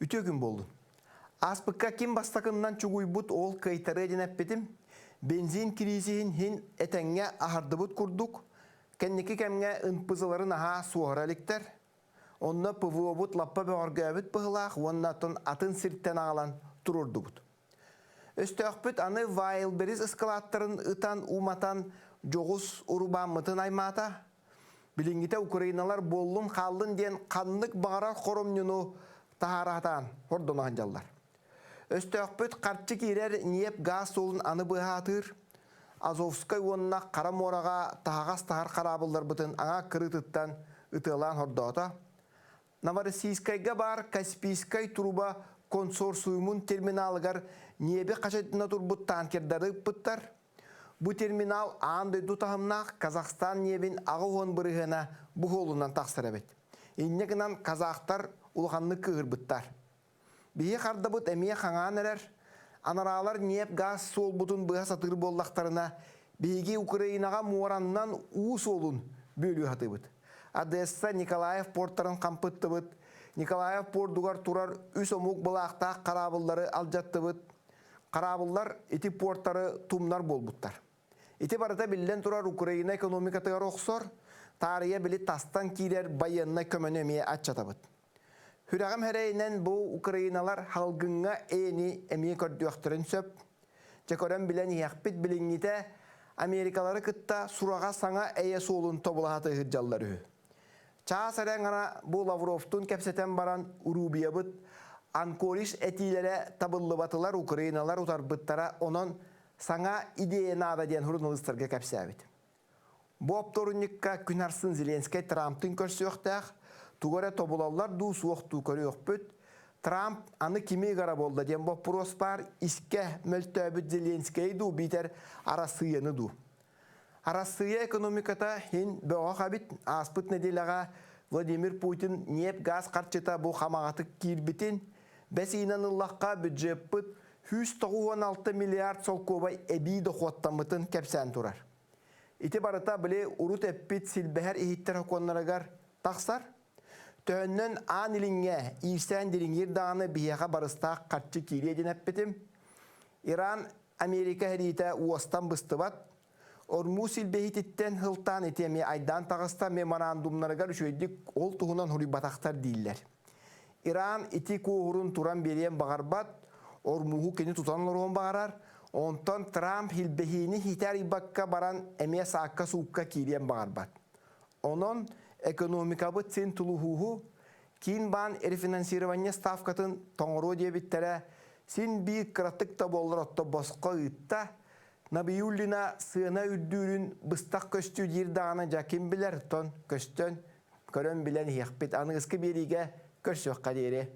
Үтө gün болдun. Аспыкка ким бастакыннан чугуйбут ол кайтары денеппетим. Бензин кризисин хин этеңге ахардыбыт курдук. Кенники кемге ынпызыларын аха суараликтер. Онна пывуобут лаппа бөөргөбүт быһылаах, оннатын атын сирттен агалан турурдубут. Өстөкпүт аны Вайлберис эскалаттарын ытан уматан жоғус урубаммытын аймата. Билингите Украиналар боллун халлын ден каннык бағарар хоромнюну тахаратан хордонаған жаллар. Өстөкпүт қарчы кирер ниеп газ солун аны быхатыр. Азовскай онна Қараморага тағас тахар қарабылдар бұтын аңа кырытыттан ытылан хордота. Новороссийскайга бар Каспийскай труба консорциумун терминалыгар ниебе қашайтына турбут танкердары пыттар. Бу терминал андойду тахымнақ Казахстан небин ағуын бұрығына бұғолынан тақсыр әбет. Иннегінен казақтар улғанны кығыр бұттар. Бейе қардабыт әмие қаңан әрер, анаралар неп газ сол бұтын бұға сатыр боллақтарына бейге Украинаға муараннан уыс олын бөлі хаты бұд. Одесса Николаев порттарын қампытты бұд. Николаев пордугар турар үс омук бұлақта қарабылдары алжатты бұд. Қарабылдар эти порттары тумнар бол бұттар. Эти барыта билден турар Украина экономикатыгар оқсор, тария били тастан кирер байынна көмөнөмие атчата бұд. Хүрағым хәрейнен бұл Украиналар халгынға әйіні әмие көрдіяқтырын сөп. Жекорен білен яқпет білінгіте Америкалары кытта сураға саңа әйе солын тобылағаты ғыржаллары. Чаас әрен ғана бұл Лавровтун кәпсетен баран Урубия бұд, Анкориш әтилері табылы батылар Украиналар ұтар бұттара онын саңа идея нада ден журналистерге кәпсе әбет. Бұл апторынникка күнарсын Зеленскай Трамптың көрсі өқтәқ, туғары тобылалар ду суоқту көрі өқпіт. Трамп аны кими ғара болды ден бұл проспар иске мөлтөбіт Зеленскай ду битер арасыйыны ду. Арасыя экономиката хин бөға қабит аспыт неделаға Владимир Путин неп газ қарчыта бұл қамағаты кирбітін бәс инаныллаққа бюджетпіт 196 миллиард сол көбай әбейді қуаттамытын кәпсән тұрар. Ити барыта біле урут әппет сілбәхер ехеттер хақуанларығар тақсар. Төннен ан иліңе ирсән диріңер дағаны бияға барыстақ қатшы киреден әппетім. Иран Америка әрейті уастан бұстыбат. Орму сілбәхеттен хылтан етеме айдан тағыста меморандумларығар үшөйдік ол тұғынан хури батақтар дейілер. Иран ити көғырын туран берен бағарбат, ормуғу кені тұтанлар оң бағарар, онтан Трамп хилбехini хитер ибакка баран әме саққа суыққа кирен бағарбат. Онын экономикабы цен тұлуғуғу, кейін бан рефинансирование ставкатын тоңыру дебіттері, сен бейік қыраттықта болыр отты босқа ұйтта, Набиюллина сына үрдүрін бұстақ көстü дирдағына жақын білер, тон көстөн көрін білен еқпет анығызқы береге көрсөк қадері.